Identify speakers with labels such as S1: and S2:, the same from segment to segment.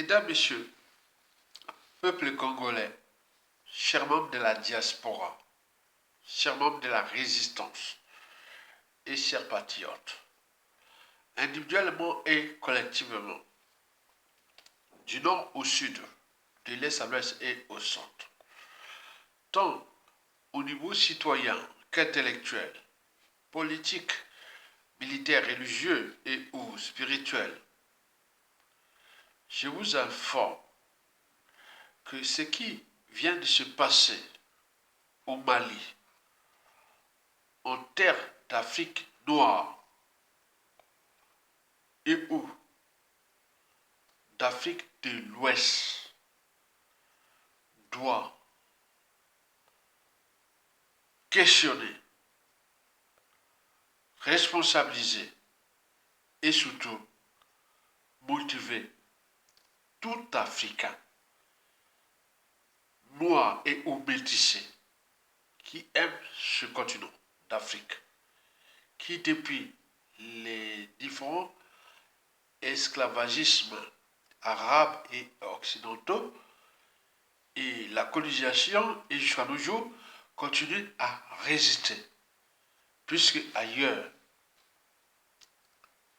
S1: Mesdames, Messieurs, peuple congolais, chers membres de la diaspora, chers membres de la résistance et chers patriotes, individuellement et collectivement, du nord au sud, de l'est à l'ouest et au centre, tant au niveau citoyen qu'intellectuel, politique, militaire, religieux et ou spirituel, je vous informe que ce qui vient de se passer au Mali, en terre d'Afrique noire et ou d'Afrique de l'Ouest, doit questionner, responsabiliser et surtout motiver tout Africain, noir et ou métissé, qui aime ce continent d'Afrique, qui depuis les différents esclavagismes arabes et occidentaux et la colonisation et jusqu'à nos jours continue à résister, puisque ailleurs,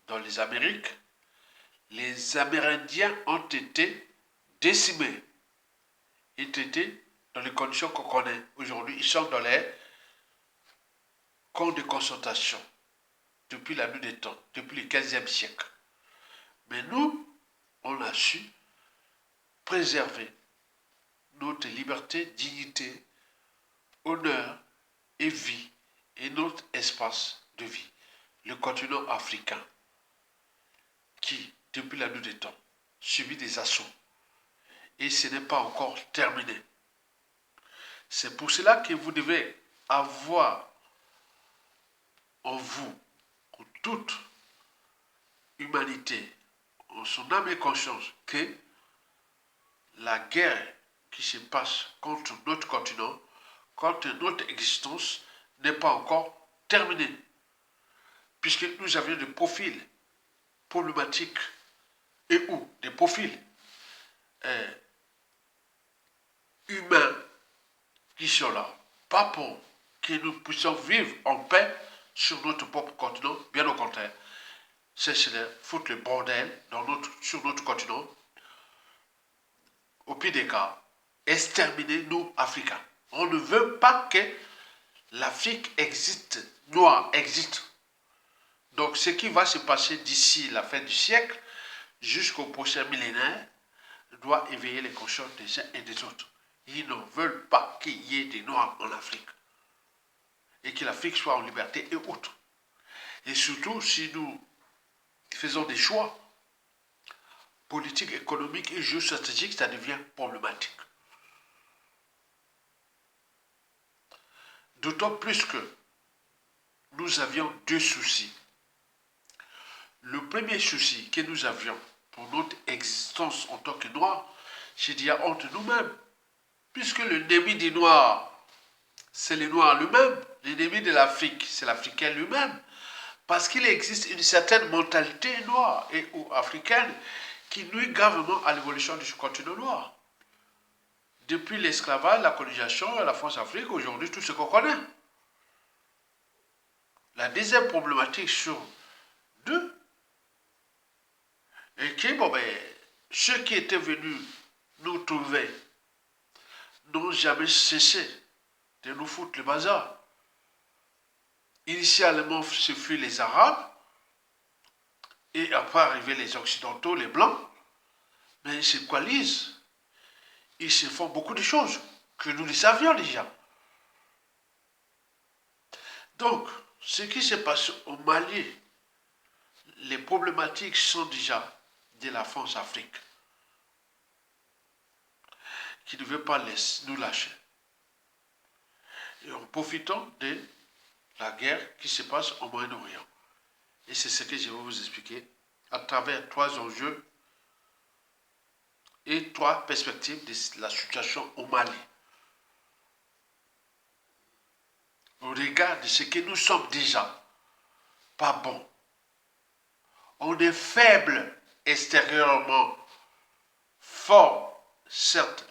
S1: dans les Amériques, les Amérindiens ont été décimés, ils étaient dans les conditions qu'on connaît aujourd'hui. Ils sont dans les camps de concentration depuis la nuit des temps, depuis le 15e siècle. Mais nous, on a su préserver notre liberté, dignité, honneur et vie et notre espace de vie, le continent africain, qui, depuis la nuit des temps, subit des assauts. Et ce n'est pas encore terminé. C'est pour cela que vous devez avoir en vous, en toute humanité, en son âme et conscience, que la guerre qui se passe contre notre continent, contre notre existence, n'est pas encore terminée. Puisque nous avions des profils problématiques et ou des profils humains qui sont là, pas pour que nous puissions vivre en paix sur notre propre continent, bien au contraire. C'est de foutre le bordel sur notre continent, au pire des cas, exterminer nous, Africains. On ne veut pas que l'Afrique existe, noire existe. Donc ce qui va se passer d'ici la fin du siècle jusqu'au prochain millénaire doit éveiller les consciences des uns et des autres. Ils ne veulent pas qu'il y ait des Noirs en Afrique et que l'Afrique soit en liberté et autres. Et surtout, si nous faisons des choix politiques, économiques et géostratégiques, ça devient problématique. D'autant plus que nous avions deux soucis. Le premier souci que nous avions pour notre existence en tant que Noirs, c'est d'y avoir honte nous-mêmes. Puisque l'ennemi des Noirs, c'est les Noirs lui-même. L'ennemi de l'Afrique, c'est l'Africain lui-même. Parce qu'il existe une certaine mentalité noire et ou africaine qui nuit gravement à l'évolution du continent noir. Depuis l'esclavage, la colonisation et la France-Afrique, aujourd'hui, tout ce qu'on connaît. La deuxième problématique sur deux est que, ceux qui étaient venus nous trouver n'ont jamais cessé de nous foutre le bazar. Initialement, ce fut les Arabes, et après arrivaient les Occidentaux, les Blancs, mais ils se coalisent. Ils se font beaucoup de choses que nous les savions déjà. Donc, ce qui se passe au Mali, les problématiques sont déjà de la France-Afrique, qui ne veut pas nous lâcher. Et en profitant de la guerre qui se passe au Moyen-Orient. Et c'est ce que je vais vous expliquer à travers trois enjeux et trois perspectives de la situation au Mali. Au regard de ce que nous sommes déjà, pas bon. On est faible extérieurement fort, certes,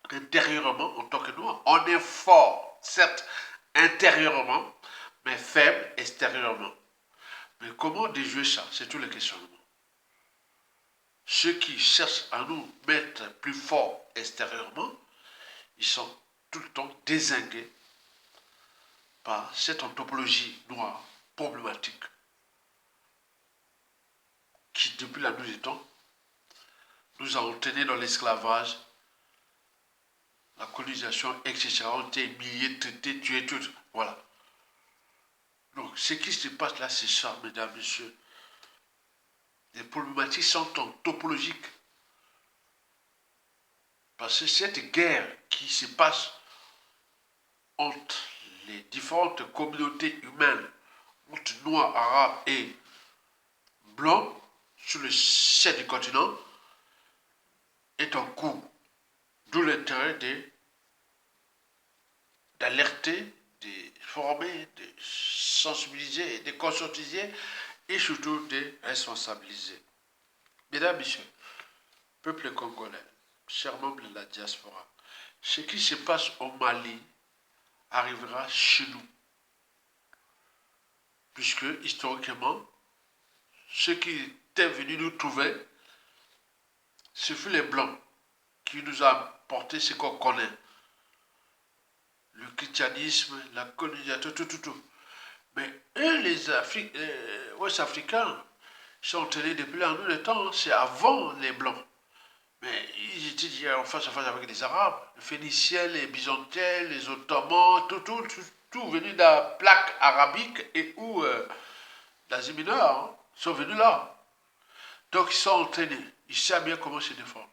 S1: intérieurement en tant que noir. On est fort, certes, intérieurement, mais faible extérieurement. Mais comment déjouer ça? C'est tout le questionnement. Ceux qui cherchent à nous mettre plus fort extérieurement, ils sont tout le temps dézingués par cette anthropologie noire problématique qui, depuis la nuit des temps, nous a entraînés dans l'esclavage, la colonisation, etc. On été humiliés, traités, tués, tout. Voilà. Donc, ce qui se passe là, c'est ça, mesdames, messieurs. Les problématiques sont anthropologiques. Parce que cette guerre qui se passe entre les différentes communautés humaines, entre noirs, arabes et blancs, sur le ciel du continent, est en cours. D'où l'intérêt d'alerter, de former, de sensibiliser, de conscientiser et surtout de responsabiliser. Mesdames, Messieurs, peuple congolais, chers membres de la diaspora, ce qui se passe au Mali arrivera chez nous. Puisque, historiquement, ceux qui étaient venus nous trouver, ce fut les Blancs qui nous ont apporté ce qu'on connaît. Le christianisme, la colonisation, tout. Mais eux, les Ouest-Africains, sont entraînés depuis là, nous, le temps, c'est avant les Blancs. Mais ils étaient en face à face avec les Arabes, les Phéniciens, les Byzantins, les Ottomans, tout venu de la plaque arabique et où l'Asie mineure, hein, sont venus là. Donc ils sont entraînés, ils savent bien comment se défendre.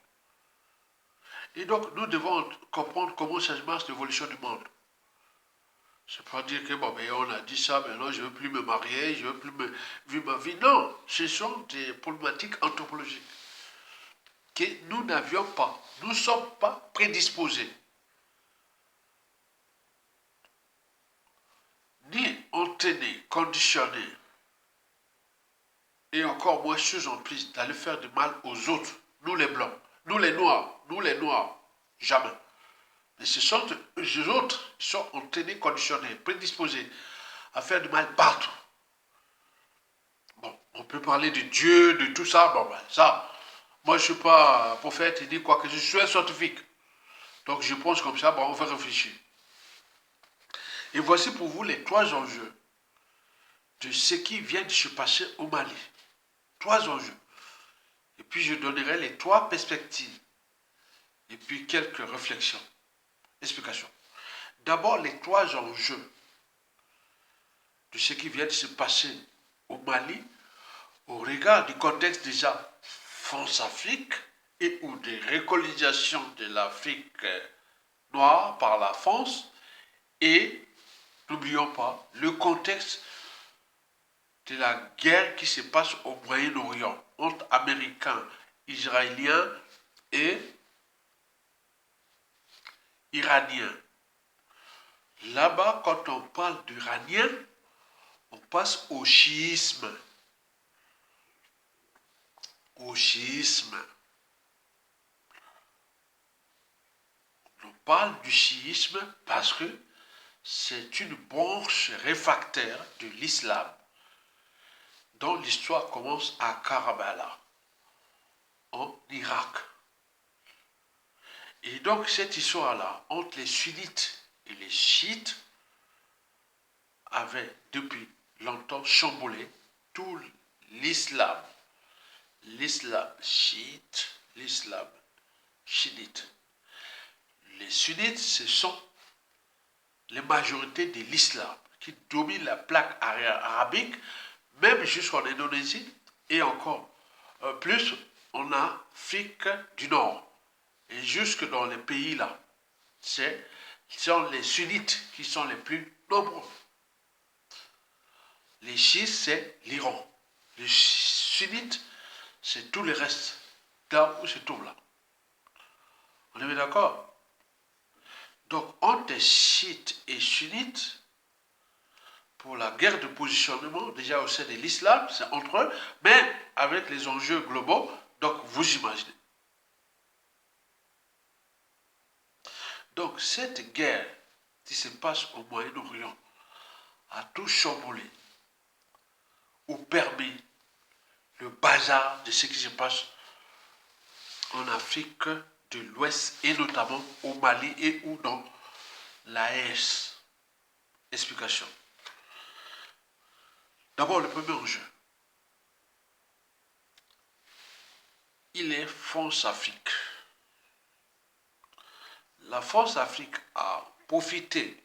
S1: Et donc nous devons comprendre comment ça se marche l'évolution du monde. C'est pas dire que bon, mais on a dit ça, maintenant je ne veux plus me marier, je ne veux plus vivre ma vie. Non, ce sont des problématiques anthropologiques que nous n'avions pas. Nous ne sommes pas prédisposés. Ni entraînés, conditionnés, et encore moins sous emprise d'aller faire du mal aux autres. Nous les blancs, nous les noirs, jamais. Mais ce sont les autres qui sont entraînés, conditionnés, prédisposés à faire du mal partout. Bon, on peut parler de Dieu, de tout ça, bon ben ça, moi je ne suis pas prophète ni quoi que je suis un scientifique. Donc je pense comme ça, bon on va réfléchir. Et voici pour vous les trois enjeux de ce qui vient de se passer au Mali. Trois enjeux. Et puis je donnerai les trois perspectives. Et puis quelques réflexions, explications. D'abord les trois enjeux de ce qui vient de se passer au Mali au regard du contexte déjà France-Afrique et ou des récolonisations de l'Afrique noire par la France et, n'oublions pas, le contexte de la guerre qui se passe au Moyen-Orient entre Américains, Israéliens et Iraniens. Là-bas, quand on parle d'Iranien, on passe au chiisme. Au chiisme. On parle du chiisme parce que c'est une branche réfractaire de l'islam dont l'histoire commence à Karbala, en Irak. Et donc cette histoire-là, entre les sunnites et les chiites, avait depuis longtemps chamboulé tout l'islam. L'islam chiite, l'islam chiite. Les sunnites, ce sont les majorités de l'islam qui dominent la plaque arabique, même jusqu'en Indonésie et encore plus en Afrique du Nord et jusque dans les pays là. Ce sont les sunnites qui sont les plus nombreux. Les chiites, c'est l'Iran. Les sunnites, c'est tout le reste, là où se trouve là. On est bien d'accord? Donc, entre chiites et sunnites, pour la guerre de positionnement, déjà au sein de l'islam, c'est entre eux, mais avec les enjeux globaux, donc vous imaginez. Donc cette guerre qui se passe au Moyen-Orient a tout chamboulé ou permis le bazar de ce qui se passe en Afrique de l'Ouest et notamment au Mali et ou dans l'AES. Explication. D'abord, le premier enjeu. Il est France-Afrique. La France-Afrique a profité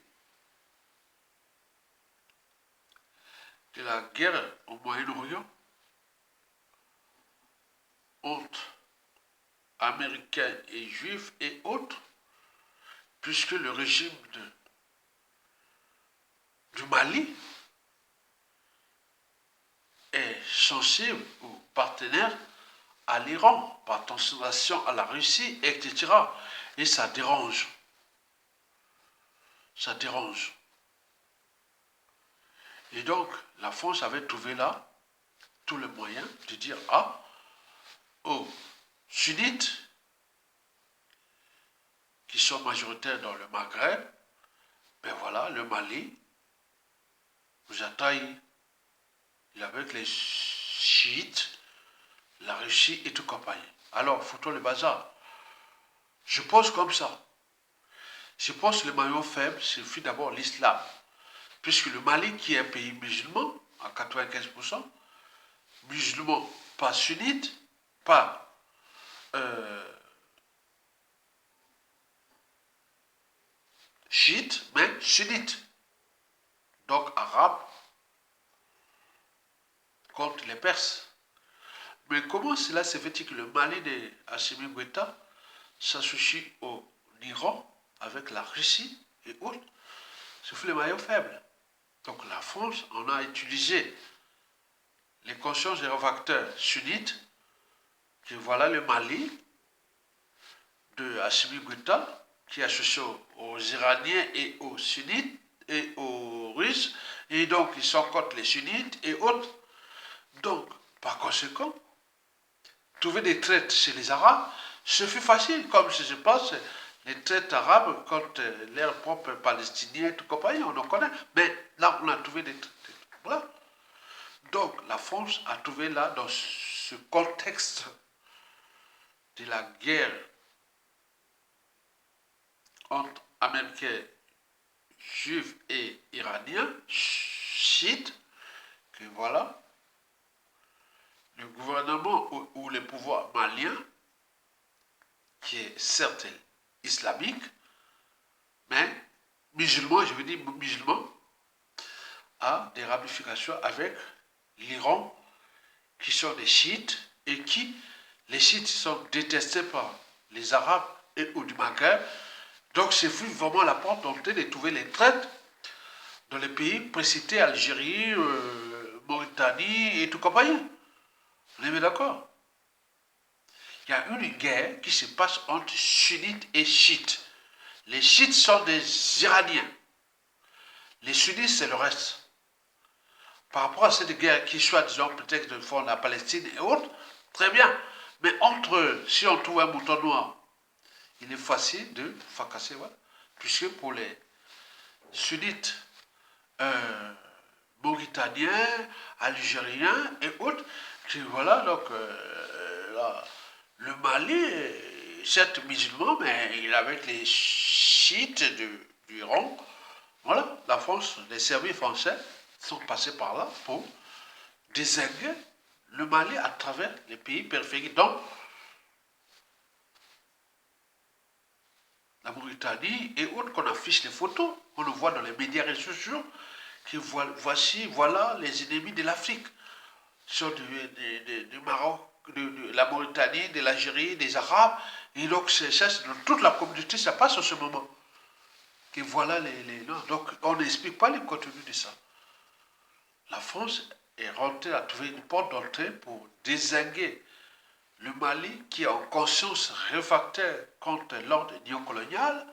S1: de la guerre au Moyen-Orient entre Américains et Juifs et autres, puisque le régime du Mali est sensible ou partenaire à l'Iran, par attention à la Russie, etc. Et ça dérange. Ça dérange. Et donc, la France avait trouvé là tous les moyens de dire aux sunnites, qui sont majoritaires dans le Maghreb, ben voilà, le Mali vous a trahi. Il avec les chiites, la Russie et tout compagnie. Alors, foutons le bazar. Je pense comme ça. Je pense que le maillon faible, c'est d'abord l'islam. Puisque le Mali, qui est un pays musulman, à 95%, musulman, pas sunnite, pas chiite, mais sunnite. Donc arabe contre les Perses. Mais comment cela se fait-il que le Mali de Assimi Goïta s'associe au Iran avec la Russie et autres? Ce fut le maillon faible. Donc la France en a utilisé les consciences des facteurs sunnites, que voilà le Mali de Assimi Goïta, qui est associé aux Iraniens et aux sunnites et aux Russes, et donc ils sont contre les sunnites et autres. Donc, par conséquent, trouver des traites chez les Arabes, ce fut facile, comme je pense, les traites arabes contre leurs propres palestiniens et tout compagnie, on en connaît. Mais là, on a trouvé des traites. Voilà. Donc, la France a trouvé là, dans ce contexte de la guerre entre Américains, Juifs et Iraniens, chiites, que voilà, le gouvernement ou le pouvoir malien, qui est certes islamique, mais musulman, je veux dire musulman, a des ramifications avec l'Iran, qui sont des chiites, et qui, les chiites sont détestés par les Arabes et ou du Maghreb. Donc c'est vraiment la porte d'entrée de trouver les traites dans les pays précités, Algérie, Mauritanie et tout compagnie. On est bien d'accord? Il y a une guerre qui se passe entre sunnites et chiites. Les chiites sont des Iraniens. Les sunnites, c'est le reste. Par rapport à cette guerre qui soit, disons, peut-être de fond la Palestine et autres, très bien. Mais entre eux, si on trouve un mouton noir, il est facile de fracasser, voilà. Puisque pour les sunnites mauritaniens, algériens et autres, voilà, donc là, le Mali, certes musulman, mais il est avec les chiites du Iran. Voilà, la France, les services français sont passés par là pour désinguer le Mali à travers les pays périphériques. Donc, la Mauritanie et autres qu'on affiche les photos, on le voit dans les médias réseaux sociaux, que voici, voilà les ennemis de l'Afrique. Sont du Maroc, de la Mauritanie, de l'Algérie, des Arabes. Et donc, ça, dans toute la communauté, ça passe en ce moment. Que voilà non. Donc, on n'explique pas les contenus de ça. La France est rentrée à trouver une porte d'entrée pour désinguer le Mali, qui est en conscience réfractaire contre l'ordre néocolonial.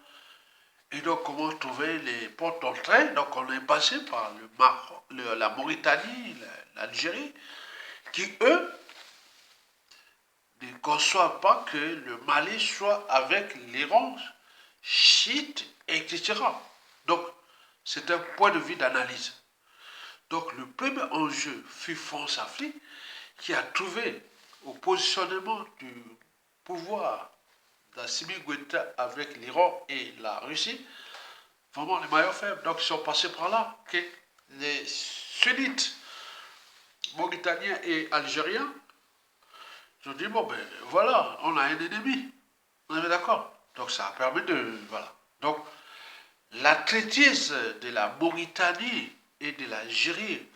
S1: Et donc, comment trouver les portes d'entrée? Donc, on est passé par le Maroc, la Mauritanie, l'Algérie, qui, eux, ne conçoivent pas que le Mali soit avec l'Iran, chiites, etc. Donc, c'est un point de vue d'analyse. Donc, le premier enjeu fut France-Afrique, qui a trouvé au positionnement du pouvoir d'Assimi Goïta avec l'Iran et la Russie, vraiment les maillons faibles. Donc, ils sont passés par là. Que les sunnites mauritaniens et algériens, ils ont dit, bon, ben voilà, on a un ennemi. On est d'accord. Donc, ça a permis de... Voilà. Donc, la traitise de la Mauritanie et de l'Algérie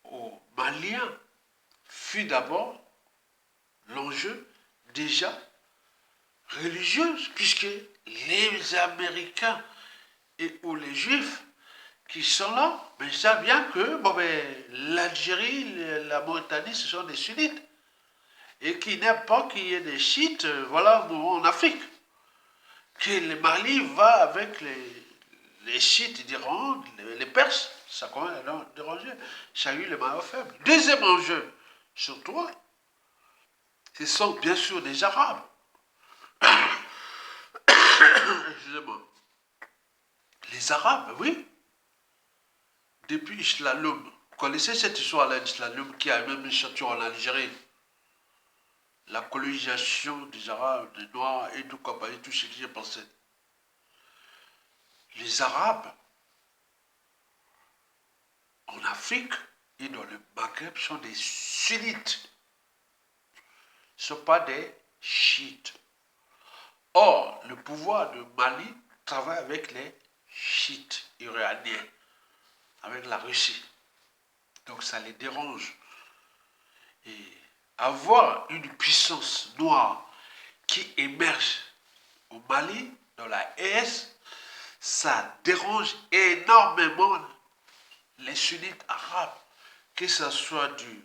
S1: aux Maliens fut d'abord l'enjeu déjà religieux, puisque les Américains et ou les Juifs qui sont là, mais ils savent bien que bon, ben, l'Algérie, la Mauritanie, ce sont des sunnites. Et qui n'aiment pas qu'il y ait des chiites voilà, en Afrique. Que le Mali va avec les chiites d'Iran, les Perses, ça commence à déranger. Ça a eu les maillots faibles. Deuxième enjeu, surtout, ce sont bien sûr des Arabes. Excusez-moi. Les Arabes, oui. Depuis Islalum. Vous connaissez cette histoire-là d'Islalum qui a même une château en Algérie. La colonisation des Arabes, des Noirs et tout compagnie, tout ce qui s'est passé. Les Arabes, en Afrique et dans le Maghreb, sont des sunnites. Ce ne sont pas des chiites. Or, le pouvoir de Mali travaille avec les chiites iraniens, avec la Russie. Donc ça les dérange. Et avoir une puissance noire qui émerge au Mali, dans la ES, ça dérange énormément les sunnites arabes, que ce soit de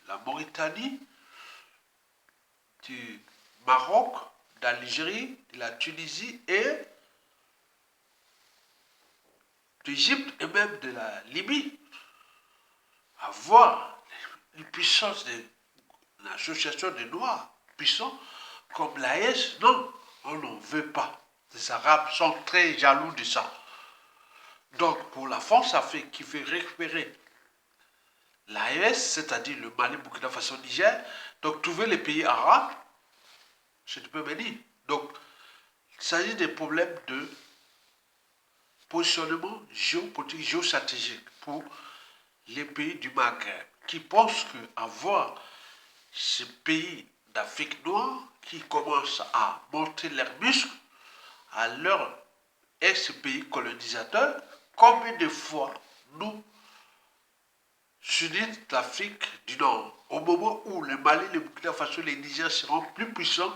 S1: la Mauritanie, du Maroc, d'Algérie, de la Tunisie et d'Égypte et même de la Libye. Avoir une puissance de l'association des Noirs puissants comme l'AES, non, on n'en veut pas. Les Arabes sont très jaloux de ça. Donc pour la France-Afrique qui veut récupérer l'AES, c'est-à-dire le Mali, Burkina Faso, Niger, donc trouver les pays arabes, je ne peux me dire. Donc il s'agit des problèmes de positionnement géopolitique, géostratégique pour les pays du Maghreb qui pensent qu'avoir ces pays d'Afrique noire qui commencent à monter leurs muscles à leur ex-pays colonisateur, combien de fois nous, sunnites d'Afrique du Nord, au moment où le Mali, le Burkina Faso, les Niger seront plus puissants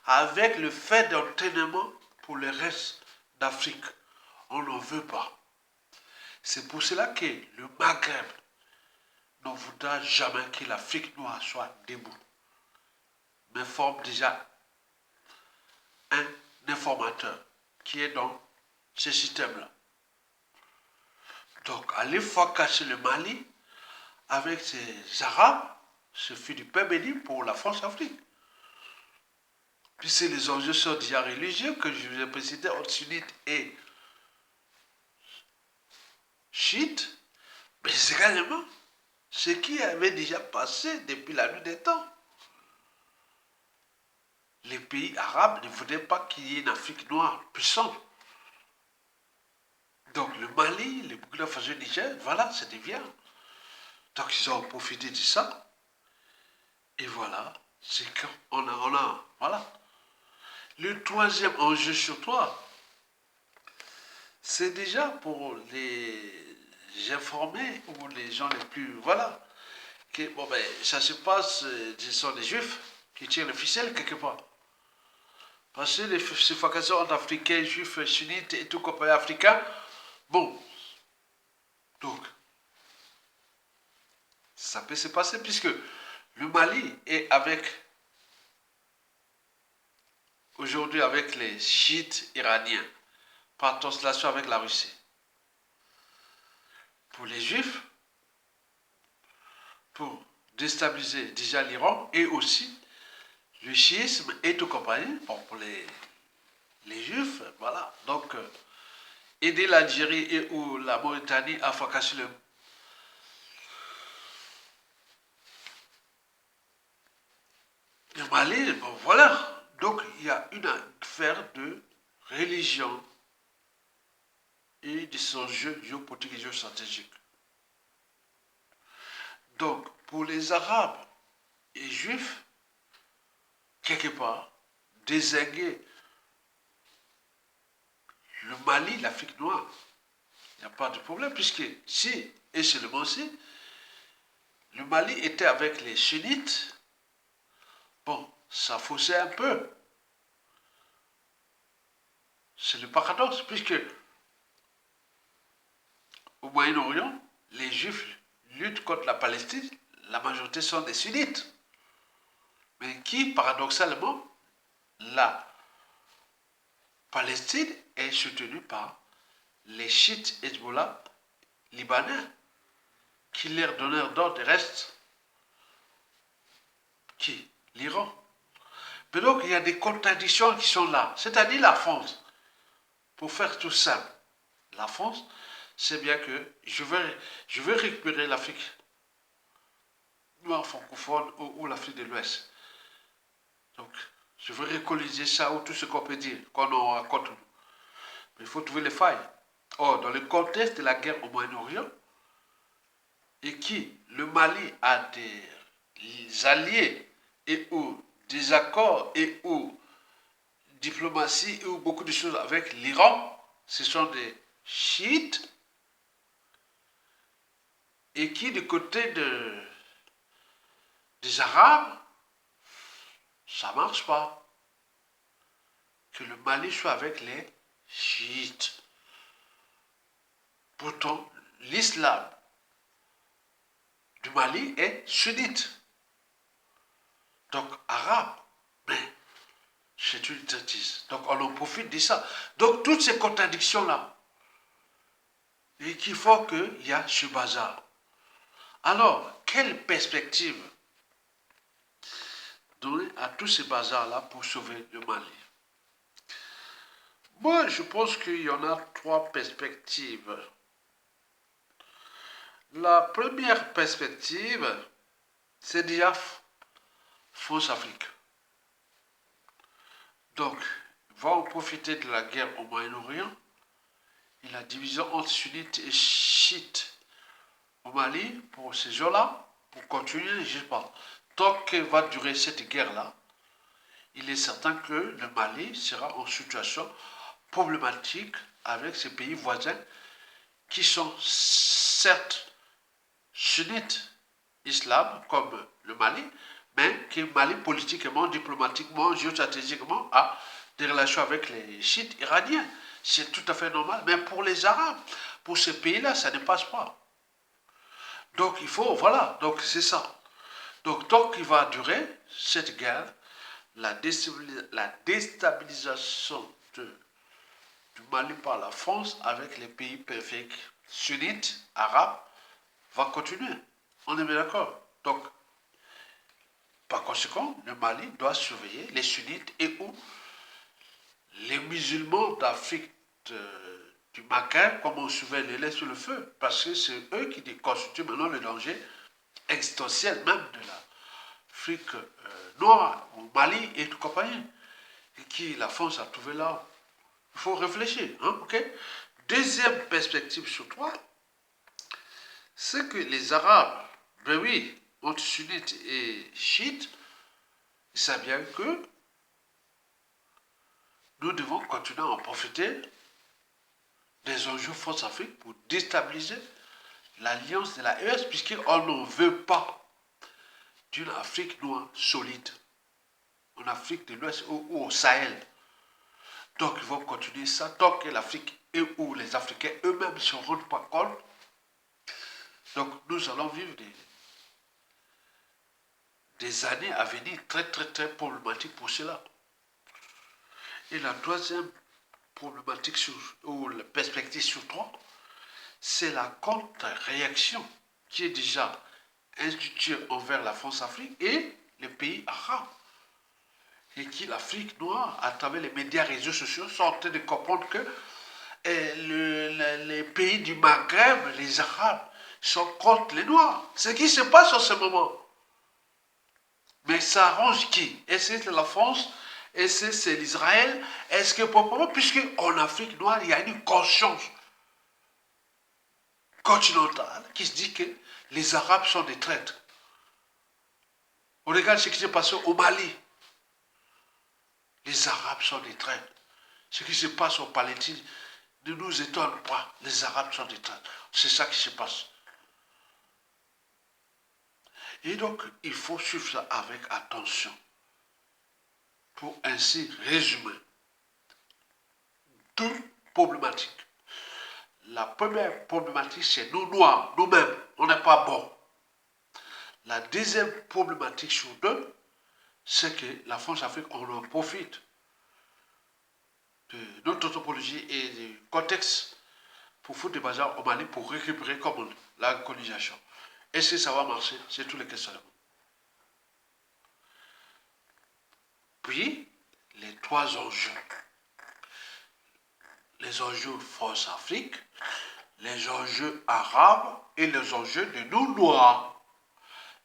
S1: avec le fait d'entraînement pour le reste d'Afrique. On n'en veut pas. C'est pour cela que le Maghreb ne voudra jamais que l'Afrique noire soit debout, mais forme déjà un informateur qui est dans ce système-là. Donc, aller casser le Mali avec ces Arabes, ce fut du pain béni pour la France-Afrique. Puisque les enjeux sont déjà religieux, que je vous ai précisé, entre sunnites et chiites, mais c'est également ce qui avait déjà passé depuis la nuit des temps. Les pays arabes ne voulaient pas qu'il y ait une Afrique noire puissante. Donc le Mali, le Burkina Faso, le Niger, voilà, c'est des viandes. Donc ils ont profité de ça. Et voilà, c'est qu'on a, voilà. Le troisième enjeu sur toi, c'est déjà pour les informés ou les gens les plus, voilà, que bon ben ça se passe, ce sont des juifs qui tirent le ficelle quelque part. Parce que les suffocations entre africains, juifs, sunnites et tout compagnie africain, bon, donc, ça peut se passer puisque le Mali est avec, aujourd'hui avec les chiites iraniens, par translation avec la Russie. Pour les juifs, pour déstabiliser déjà l'Iran et aussi le chiisme et tout compagnie, bon, pour les Juifs, voilà. Donc, aider l'Algérie et ou la Mauritanie à fracasser le Mali, bon, voilà. Donc, il y a une affaire de religion et des enjeux géopolitiques et géostratégiques. Donc, pour les Arabes et Juifs, quelque part, désinguer le Mali, l'Afrique noire, il n'y a pas de problème, puisque si, et seulement si, le Mali était avec les sunnites, bon, ça faussait un peu. C'est le paradoxe, puisque au Moyen-Orient, les Juifs luttent contre la Palestine, la majorité sont des sunnites, mais qui, paradoxalement, la Palestine est soutenue par les chiites Hezbollah libanais, qui leur donnèrent d'ordre et reste qui l'Iran. Mais donc, il y a des contradictions qui sont là. C'est-à-dire la France, pour faire tout simple, la France, c'est bien que je veux récupérer l'Afrique noire francophone ou l'Afrique de l'Ouest. Donc, je veux récoloniser ça ou tout ce qu'on peut dire, qu'on en raconte. Mais il faut trouver les failles. Or, dans le contexte de la guerre au Moyen-Orient, et qui, le Mali a des alliés et ou des accords et ou diplomatie et ou beaucoup de choses avec l'Iran, ce sont des chiites, et qui, du côté des Arabes, ça ne marche pas. Que le Mali soit avec les chiites. Pourtant, l'islam du Mali est sunnite. Donc, arabe. Mais c'est une traitise. Donc, on en profite de ça. Donc, toutes ces contradictions-là, et qui font qu'il y a ce bazar. Alors, quelle perspective donner à tous ces bazars-là pour sauver le Mali? Moi, je pense qu'il y en a trois perspectives. La première perspective, c'est déjà France-Afrique. Donc, va en profiter de la guerre au Moyen-Orient et la division entre sunnites et chiites au Mali pour ces gens-là, pour continuer, je ne sais pas. Tant que va durer cette guerre-là, il est certain que le Mali sera en situation problématique avec ses pays voisins qui sont certes sunnites islam comme le Mali, mais qui Mali politiquement, diplomatiquement, géostratégiquement a des relations avec les chiites iraniens. C'est tout à fait normal. Mais pour les Arabes, pour ces pays-là, ça ne passe pas. Donc il faut, voilà, donc c'est ça. Donc tant qu'il va durer cette guerre, la déstabilisation du Mali par la France avec les pays périphériques sunnites, arabes, va continuer. On est bien d'accord. Donc, par conséquent, le Mali doit surveiller les sunnites et ou les musulmans d'Afrique du Maghreb, comme on surveille les laisse sur le feu, parce que c'est eux qui constituent maintenant le danger existentiel même de l'Afrique noire, au Mali et tout compagnie, et qui la France a trouvé là. Il faut réfléchir, hein, ok? Deuxième perspective sur trois, c'est que les Arabes, ben oui, entre sunnites et chiites, ils savent bien que nous devons continuer à en profiter des enjeux France-Afrique pour déstabiliser l'alliance de la ES, puisqu'on n'en veut pas d'une Afrique noire solide, en Afrique de l'Ouest ou au Sahel. Donc ils vont continuer ça tant que l'Afrique et où les Africains eux-mêmes ne se rendent pas compte. Donc nous allons vivre des années à venir très très très problématiques pour cela. Et la troisième problématique ou la perspective sur trois, c'est la contre-réaction qui est déjà instituée envers la France-Afrique et les pays arabes. et qui l'Afrique noire, à travers les médias réseaux sociaux, sont en train de comprendre que les pays du Maghreb, les Arabes, sont contre les Noirs. Ce qui se passe en ce moment. Mais ça arrange qui? Est-ce que c'est la France? Est-ce que c'est l'Israël? Est-ce que pourquoi? Puisque en Afrique noire, il y a une conscience continentale qui se dit que les Arabes sont des traîtres. On regarde ce qui s'est passé au Mali. Les Arabes sont des traîtres. Ce qui se passe en Palestine ne nous étonne pas. Les Arabes sont des traîtres. C'est ça qui se passe. Et donc, il faut suivre ça avec attention. Pour ainsi résumer deux problématiques. La première problématique, c'est nous noirs, nous-mêmes, on n'est pas bons. La deuxième problématique sur deux, c'est que la France-Afrique, on en profite de notre anthropologie et du contexte pour foutre des bazars au Mali pour récupérer comme la colonisation. Est-ce que ça va marcher? C'est tous les questionnements. Puis, les trois enjeux. Les enjeux France-Afrique, les enjeux arabes et les enjeux de nous noirs.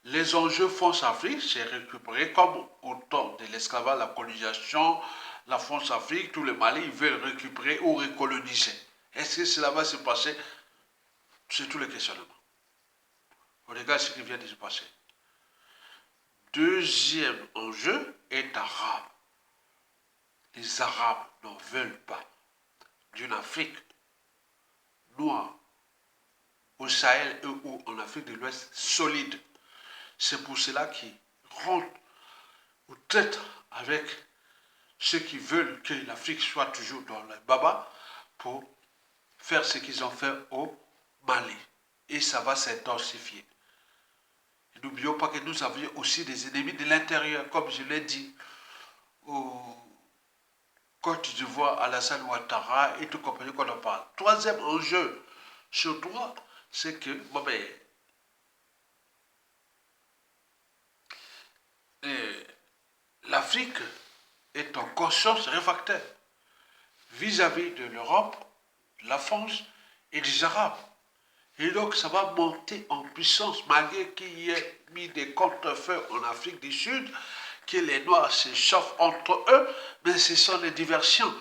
S1: Les enjeux France-Afrique, c'est récupérer comme au temps de l'esclavage, la colonisation, la France-Afrique, tous les Mali, ils veulent récupérer ou recoloniser. Est-ce que cela va se passer? C'est tous les questionnements. On regarde ce qui vient de se passer. Deuxième enjeu est arabe. Les Arabes n'en veulent pas d'une Afrique noire, au Sahel ou en Afrique de l'Ouest, solide. C'est pour cela qu'ils rentrent ou traitent avec ceux qui veulent que l'Afrique soit toujours dans le baba pour faire ce qu'ils ont fait au Mali. Et ça va s'intensifier. N'oublions pas que nous avions aussi des ennemis de l'intérieur, comme je l'ai dit, au Côte d'Ivoire, Alassane Ouattara et tout compagnie qu'on en parle. Troisième enjeu sur toi, c'est que, bon ben, l'Afrique est en conscience réfractaire vis-à-vis de l'Europe, de la France et des Arabes. Et donc ça va monter en puissance malgré qu'il y ait mis des contre-feux en Afrique du Sud, que les Noirs s'échauffent entre eux, mais ce sont des diversions.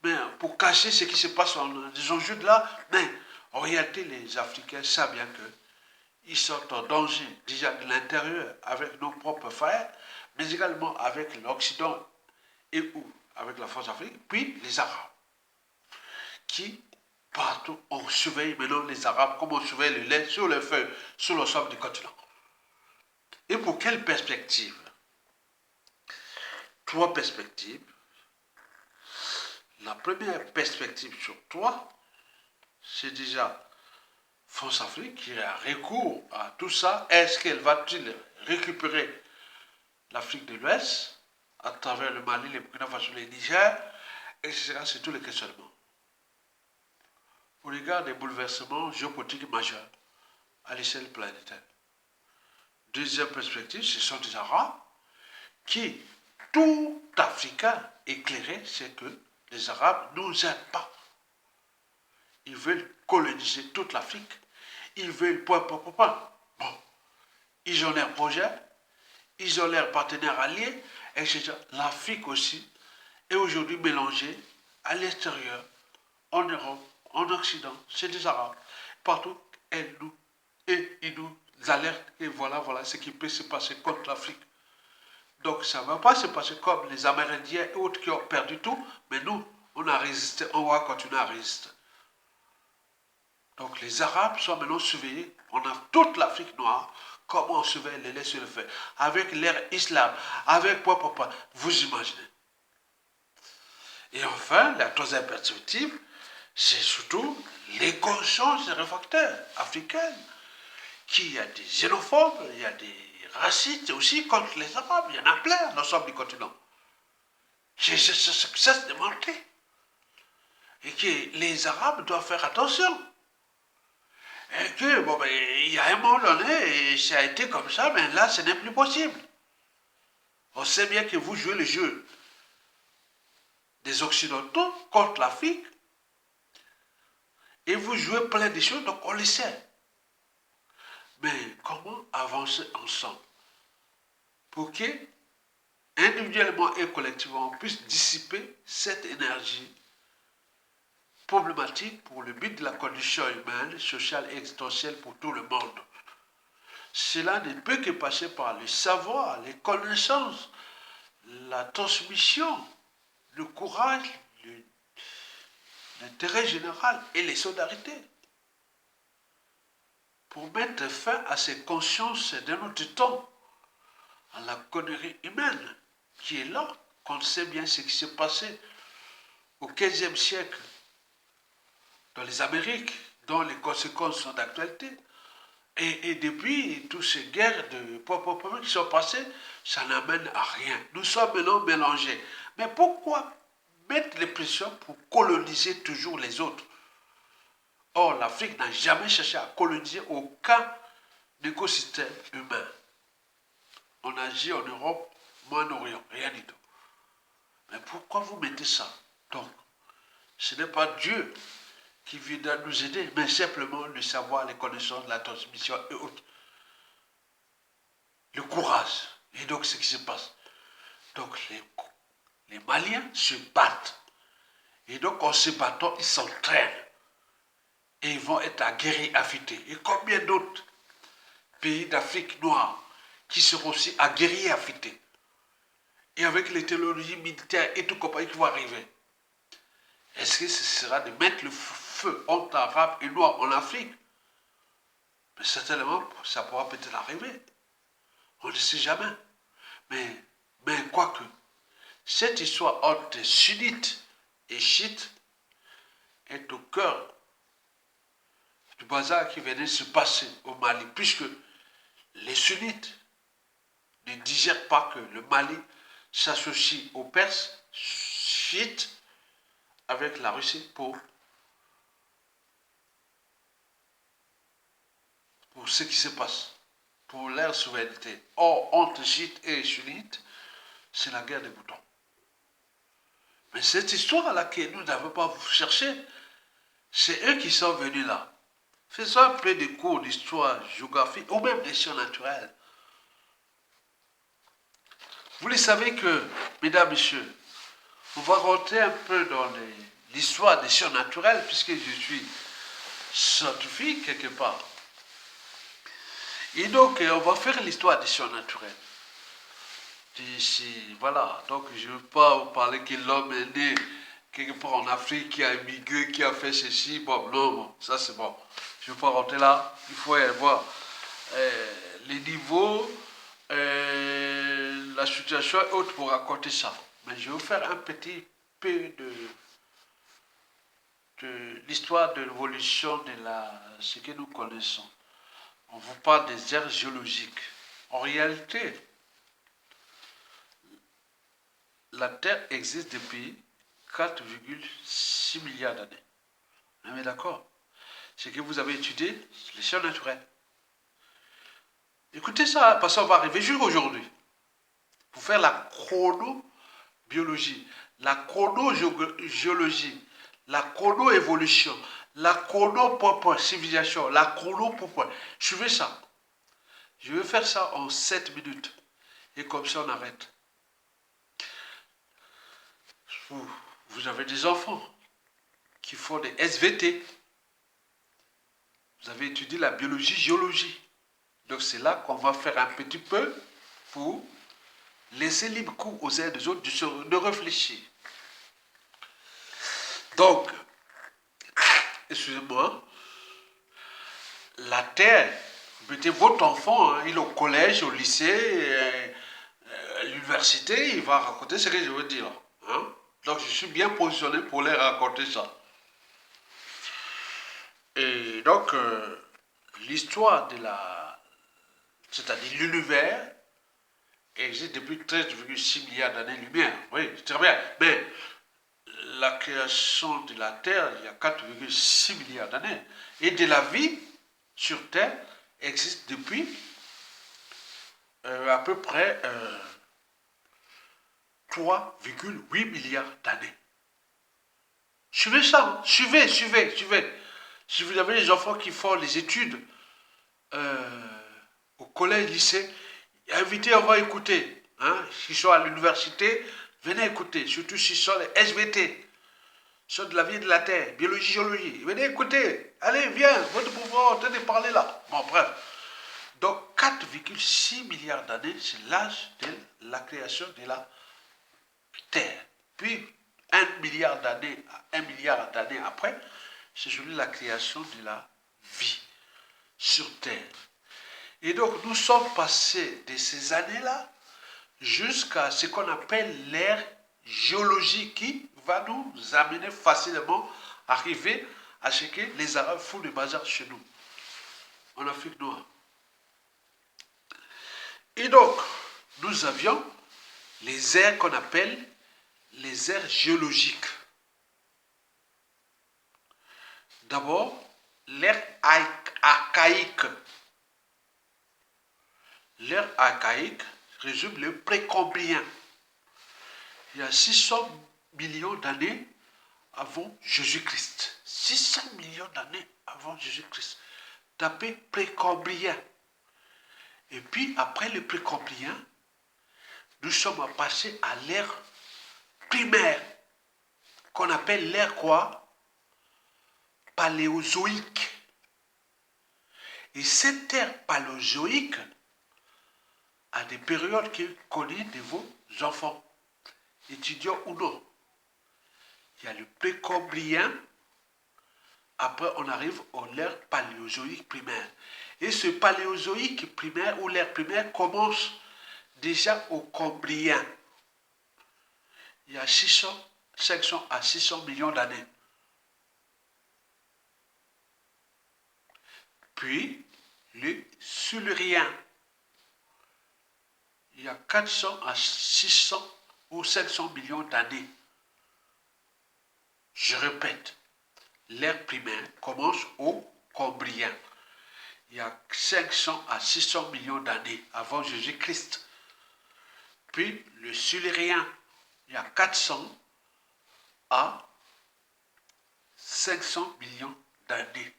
S1: Mais pour cacher ce qui se passe dans les enjeux de là, mais en réalité les Africains savent bien qu'ils sont en danger déjà de l'intérieur avec nos propres frères, mais également avec l'Occident et ou avec la France-Afrique, puis les Arabes, qui partout on surveille maintenant les Arabes comme on surveille le lait sur le feu, sur le sol du continent. Et pour quelle perspective? Trois perspectives. La première perspective sur toi, c'est déjà France-Afrique qui a recours à tout ça. Est-ce qu'elle va-t-il récupérer l'Afrique de l'Ouest à travers le Mali, le Burkina Faso, le Niger, etc. C'est tous les questionnements. On regarde des bouleversements géopolitiques majeurs à l'échelle planétaire. Deuxième perspective, ce sont des Arabes qui, tout Africain éclairé, c'est que les Arabes ne nous aiment pas. Ils veulent coloniser toute l'Afrique. Ils veulent point. Bon, ils ont leurs projets, ils ont leurs partenaires alliés, etc. L'Afrique aussi est aujourd'hui mélangée à l'extérieur, en Europe, en Occident, c'est des Arabes. Partout, ils nous alertent et voilà ce qui peut se passer contre l'Afrique. Donc ça ne va pas se passer comme les Amérindiens et autres qui ont perdu tout, mais nous, on a résisté, on va continuer à résister. Donc les Arabes sont maintenant surveillés, on a toute l'Afrique noire, comme on surveille les laisser le faire, avec l'ère islam, avec quoi, vous imaginez. Et enfin, la troisième perspective, c'est surtout les consciences réfractaires africaines, qu'il y a des xénophobes, il y a des racistes aussi contre les Arabes, il y en a plein dans l'ensemble du continent. Ça cesse de monter. Et que les Arabes doivent faire attention. Et que, bon, ben, il y a un moment donné, et ça a été comme ça, mais là, ce n'est plus possible. On sait bien que vous jouez le jeu des Occidentaux contre l'Afrique. Et vous jouez plein de choses, donc on le sait. Mais comment avancer ensemble pour que, individuellement et collectivement, on puisse dissiper cette énergie problématique pour le but de la condition humaine, sociale et existentielle pour tout le monde. Cela ne peut que passer par le savoir, les connaissances, la transmission, le courage, l'intérêt général et les solidarités. Pour mettre fin à ces consciences de notre temps, à la connerie humaine qui est là, qu'on sait bien ce qui s'est passé au XVe siècle dans les Amériques, dont les conséquences sont d'actualité. Et depuis, toutes ces guerres de pop qui sont passées, ça n'amène à rien. Nous sommes maintenant mélangés. Mais pourquoi mettre les pressions pour coloniser toujours les autres? Or, l'Afrique n'a jamais cherché à coloniser aucun écosystème humain. On agit en Europe, Moyen-Orient, rien du tout. Mais pourquoi vous mettez ça? Donc, ce n'est pas Dieu qui vient nous aider, mais simplement le savoir, les connaissances, la transmission et autres. Le courage. Et donc, ce qui se passe. Donc, les Maliens se battent. Et donc, en se battant, ils s'entraînent. Et ils vont être aguerris, affûtés. Et combien d'autres pays d'Afrique noire qui seront aussi aguerris et affûtés? Et avec les technologies militaires et tout compagnie qui vont arriver. Est-ce que ce sera de mettre le feu entre Arabes et Noirs en Afrique? Mais certainement, ça pourra peut-être arriver. On ne sait jamais. Mais quoique, cette histoire entre sunnites et chiites est au cœur du bazar qui venait se passer au Mali, puisque les sunnites ne digèrent pas que le Mali s'associe aux Perses chiites avec la Russie pour ce qui se passe, pour leur souveraineté. Or, entre chiites et sunnites, c'est la guerre des boutons. Mais cette histoire-là que nous n'avons pas cherché, c'est eux qui sont venus là. Faisons un peu de cours d'histoire, géographie, ou même des sciences naturelles. Vous le savez que, mesdames, messieurs, on va rentrer un peu dans l'histoire des sciences naturelles, puisque je suis scientifique quelque part. Et donc, on va faire l'histoire des sciences naturelles. D'ici, voilà. Donc, je ne veux pas vous parler que l'homme est né quelque part en Afrique, qui a émigré, qui a fait ceci. Bon, non, bon, ça c'est bon. Je ne veux pas rentrer là. Il faut y voir les niveaux, la situation est haute pour raconter ça. Mais je vais vous faire un petit peu de l'histoire de l'évolution de ce que nous connaissons. On vous parle des aires géologiques. En réalité, la Terre existe depuis 4,6 milliards d'années. On est d'accord? Ce que vous avez étudié, les sciences naturelles. Écoutez ça, parce qu'on va arriver jusqu'aujourd'hui. Pour faire la chronobiologie, la chronogéologie, la chronoévolution, la chrono-civilisation, la chrono-. Suivez ça. Je vais faire ça en 7 minutes. Et comme ça, on arrête. Vous avez des enfants qui font des SVT. Vous avez étudié la biologie, géologie. Donc c'est là qu'on va faire un petit peu pour laisser libre cours aux uns et des autres de réfléchir. Donc, excusez-moi, la Terre, mettez votre enfant, hein, il est au collège, au lycée, à l'université, il va raconter ce que je veux dire. Hein? Donc je suis bien positionné pour leur raconter ça. Et donc, l'histoire de c'est-à-dire l'univers, existe depuis 13,6 milliards d'années-lumière. Oui, c'est très bien. Mais la création de la Terre, il y a 4,6 milliards d'années. Et de la vie sur Terre existe depuis à peu près 3,8 milliards d'années. Suivez ça, suivez. Si vous avez des enfants qui font les études au collège, lycée, invitez, on va écouter. Hein? S'ils sont à l'université, venez écouter, surtout s'ils sont les SVT, sur de la vie et de la terre, biologie, géologie. Venez écouter. Allez, viens, votre pouvoir, tenez, parler là. Bon, bref. Donc, 4,6 milliards d'années, c'est l'âge de la création de la Terre. Puis, 1 milliard d'années après, c'est celui de la création de la vie sur Terre. Et donc, nous sommes passés de ces années-là jusqu'à ce qu'on appelle l'ère géologique qui va nous amener facilement à arriver à ce que les Arabes font le bazar chez nous, en Afrique noire. Et donc, nous avions les aires qu'on appelle les aires géologiques. D'abord, l'ère archaïque. L'ère archaïque résume le précambrien. Il y a 600 millions d'années avant Jésus-Christ. 600 millions d'années avant Jésus-Christ. Tapez précambrien. Et puis, après le précambrien, nous sommes passés à l'ère primaire, qu'on appelle l'ère quoi? Paléozoïque. Et cette ère paléozoïque a des périodes que connaissent de vos enfants, étudiants ou non. Il y a le précambrien, après on arrive à l'ère paléozoïque primaire. Et ce paléozoïque primaire ou l'ère primaire commence déjà au cambrien. Il y a 500 à 600 millions d'années. Puis, le silurien. Il y a 400 à 600 ou 700 millions d'années. Je répète, l'ère primaire commence au cambrien. Il y a 500 à 600 millions d'années avant Jésus-Christ. Puis le silurien, il y a 400 à 500 millions d'années.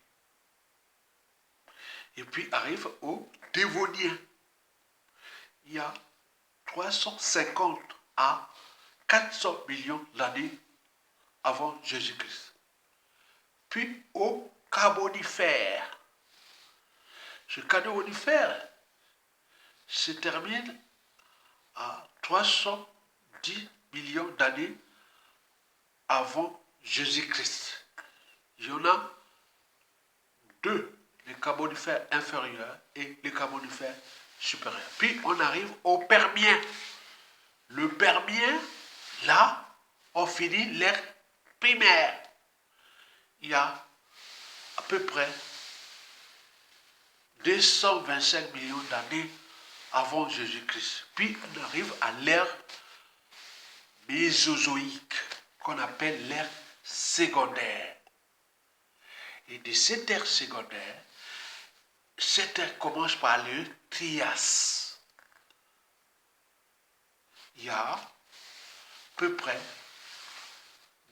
S1: Et puis arrive au dévonien. Il y a 350 à 400 millions d'années avant Jésus-Christ. Puis au carbonifère. Ce carbonifère se termine à 310 millions d'années avant Jésus-Christ. Il y en a deux, le carbonifère inférieur et le carbonifère supérieur. Puis on arrive au Permien. Le Permien, là, on finit l'ère primaire. Il y a à peu près 225 millions d'années avant Jésus-Christ. Puis on arrive à l'ère mésozoïque, qu'on appelle l'ère secondaire. Et de cette ère secondaire, cette ère commence par le Trias. Il y a à peu près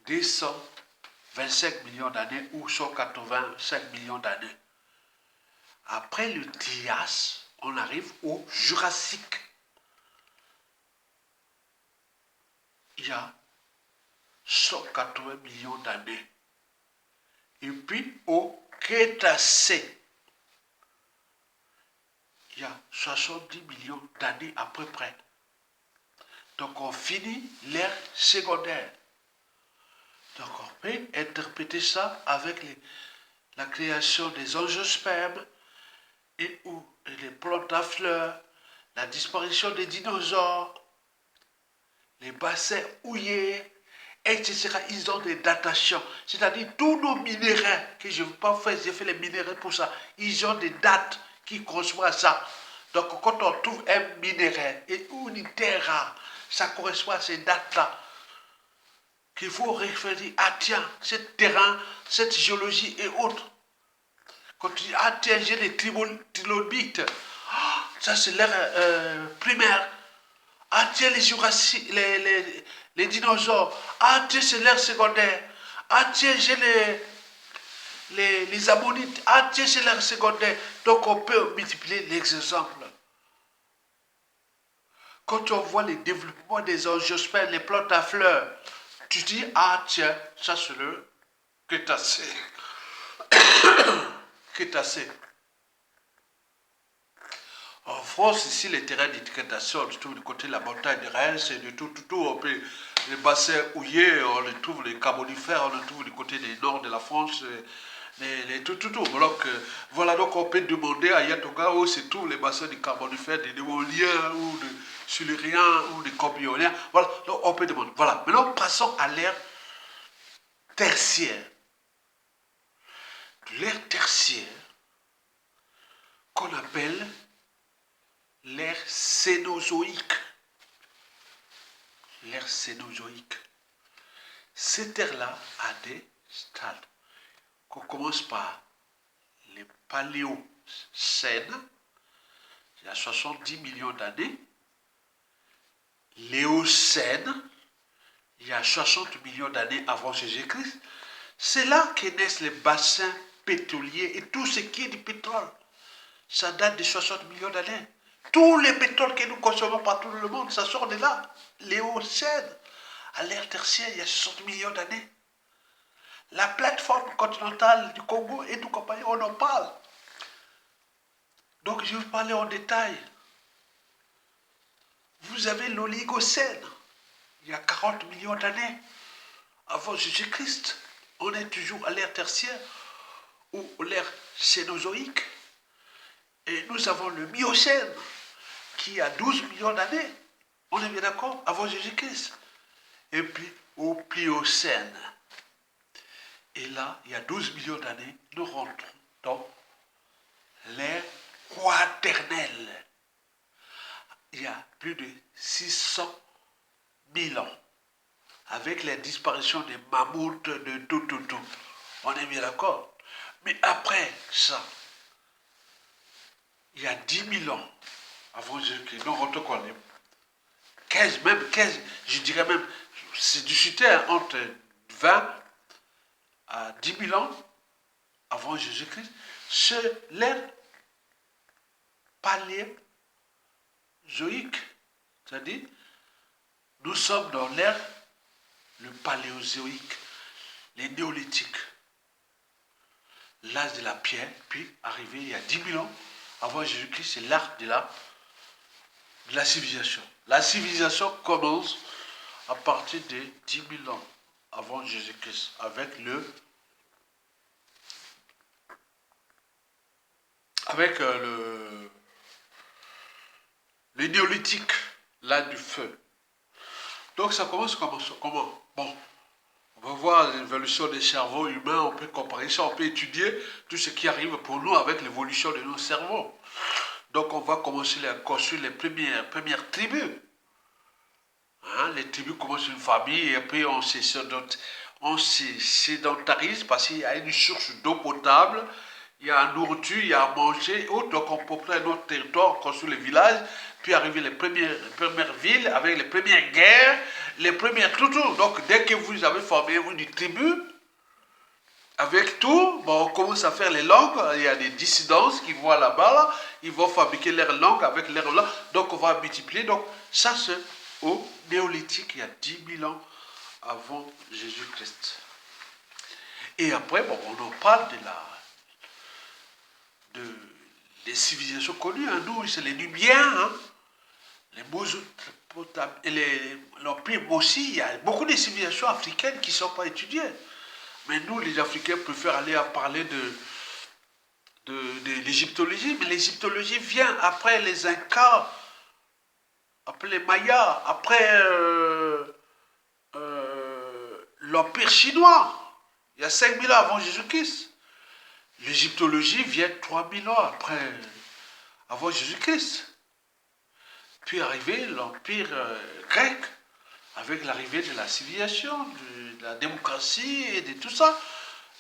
S1: 225 millions d'années ou 185 millions d'années. Après le Trias, on arrive au Jurassique. Il y a 180 millions d'années. Et puis au Crétacé, il y a 70 millions d'années à peu près. Donc on finit l'ère secondaire. Donc on peut interpréter ça avec la création des angiospermes et ou les plantes à fleurs, la disparition des dinosaures, les bassins houillés, etc. Ils ont des datations. C'est-à-dire tous nos minéraux, que je ne veux pas faire, j'ai fait les minéraux pour ça, ils ont des dates qui correspondent à ça. Donc quand on trouve un minéral et une terre rare, ça correspond à ces dates-là. Qu'il faut réfléchir, ah tiens, ce terrain, cette géologie et autres. Quand tu dis, ah tiens, j'ai des trilobites, ah, ça c'est l'ère primaire. Ah tiens, les jurassiques, les dinosaures, ah tiens, c'est l'ère secondaire. Ah tiens, j'ai les ammonites. Ah tiens, j'ai l'air secondaire. Donc on peut multiplier les exemples. Quand on voit le développement des angiospermes, les plantes à fleurs, tu dis, ah tiens, ça c'est le Crétacé. Crétacé. En France, ici, les terrains d'étiquetation, on les trouve du côté de la montagne de Reims et de tout. On peut, les bassins houillés, on les trouve, les carbonifères, on les trouve du côté du nord de la France, tout. Voilà, donc on peut demander à Yatoga où se trouvent les bassins du carbonifère, des Néoliens ou des Siluriens ou des Corbioniens. Voilà, donc on peut demander. Voilà, maintenant passons à l'ère tertiaire. L'ère tertiaire, qu'on appelle l'ère cénozoïque. L'ère cénozoïque. Cette ère-là a des stades. On commence par les paléocènes, il y a 70 millions d'années. L'éocène, il y a 60 millions d'années avant Jésus-Christ. C'est là que naissent les bassins pétroliers et tout ce qui est du pétrole. Ça date de 60 millions d'années. Tous les pétroles que nous consommons partout dans le monde, ça sort de là. L'éocène, à l'ère tertiaire, il y a 60 millions d'années. La plateforme continentale du Congo et du compagnie, on en parle. Donc je vais vous parler en détail. Vous avez l'Oligocène, il y a 40 millions d'années avant Jésus-Christ. On est toujours à l'ère tertiaire ou l'ère cénozoïque. Et nous avons le Miocène, qui a 12 millions d'années. On est bien d'accord, avant Jésus-Christ. Et puis au Pliocène. Et là, il y a 12 millions d'années, nous rentrons dans l'ère quaternelle. Il y a plus de 600 000 ans. Avec la disparition des mammouths, de tout. On est bien d'accord. Mais après ça, il y a 10 000 ans avant Jésus-Christ, nous rentrons quoi, 15, je dirais même, c'est discuté entre 20 à 10 000 ans avant Jésus-Christ, c'est l'ère paléozoïque. C'est-à-dire, nous sommes dans l'ère, le paléozoïque, les néolithiques, l'âge de la pierre, puis arrivé il y a 10 000 ans avant Jésus-Christ, c'est l'art de la civilisation. La civilisation commence à partir de 10 000 ans avant Jésus-Christ, avec le néolithique, l'âge du feu. Donc ça commence comment? Bon, on va voir l'évolution des cerveaux humains, on peut comparer ça, on peut étudier tout ce qui arrive pour nous avec l'évolution de nos cerveaux. Donc on va commencer à construire les premières tribus. Hein, les tribus commencent une famille et puis on se sédentarise parce qu'il y a une source d'eau potable, il y a une nourriture, il y a à manger, donc on peut prendre notre territoire, construire les villages, puis arriver les premières villes avec les premières guerres, les premières tout. Donc dès que vous avez formé une tribu, avec tout, bon, on commence à faire les langues, il y a des dissidences qui vont là-bas, là, ils vont fabriquer leur langue avec leur langue, donc on va multiplier. Donc ça c'est au néolithique, il y a 10 000 ans avant Jésus-Christ. Et après, bon, on en parle des civilisations connues. Hein. Nous, c'est les Nubiens, hein. Les l'Empire aussi. Il y a beaucoup de civilisations africaines qui ne sont pas étudiées. Mais nous, les Africains, préfèrent aller à parler de l'égyptologie. Mais l'égyptologie vient après les Incas, après les Mayas, après l'Empire chinois. Il y a 5 000 ans avant Jésus-Christ. L'égyptologie vient 3 000 ans avant Jésus-Christ. Puis arrivé l'Empire grec, avec l'arrivée de la civilisation, de la démocratie et de tout ça.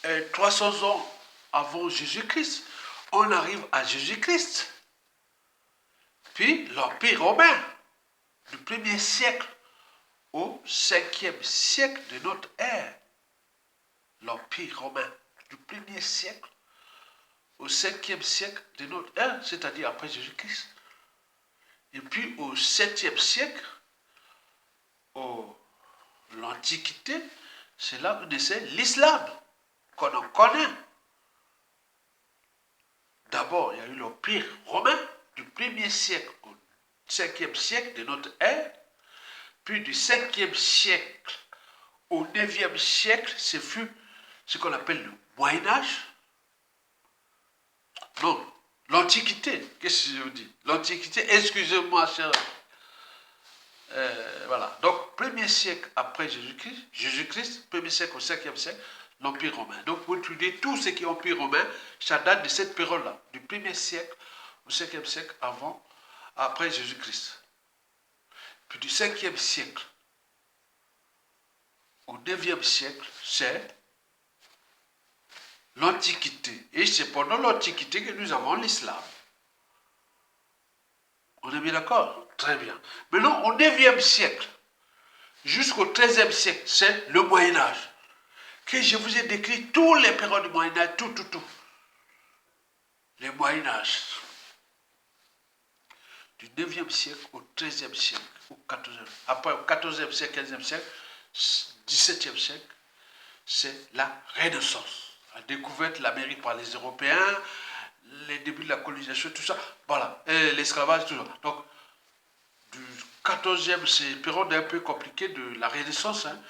S1: Et 300 ans avant Jésus-Christ, on arrive à Jésus-Christ. Puis l'Empire romain, du 1er siècle au 5e siècle de notre ère. l'Empire romain du 1er siècle au 5e siècle de notre ère, c'est-à-dire après Jésus-Christ. Et puis au 7e siècle, l'Antiquité, c'est là où naissait l'islam, qu'on en connaît. D'abord, il y a eu l'Empire romain du 1er siècle au 5e siècle de notre ère, puis du 5e siècle au 9e siècle, ce fut ce qu'on appelle le Moyen-Âge. Non, l'Antiquité, qu'est-ce que je vous dis? L'Antiquité, excusez-moi, cher. Voilà, donc 1er siècle après Jésus-Christ, 1er siècle au 5e siècle, l'Empire romain. Donc vous étudiez tout ce qui est Empire romain, ça date de cette période-là, du 1er siècle au 5e siècle après Jésus-Christ. Puis du 5e siècle au 9e siècle, c'est l'Antiquité. Et c'est pendant l'Antiquité que nous avons l'islam. On est bien d'accord? Très bien. Maintenant, au 9e siècle, jusqu'au 13e siècle, c'est le Moyen-Âge. Que je vous ai décrit tous les périodes du Moyen-Âge, tout. Le Moyen-Âge. Du 9e siècle au 13e siècle, au 14e. Après, au 14e siècle, 15e siècle, 17e siècle, c'est la Renaissance. La découverte de l'Amérique par les Européens, les débuts de la colonisation, tout ça, voilà, l'esclavage, tout ça. Donc, du 14e, c'est une période un peu compliquée de la Renaissance. Hein.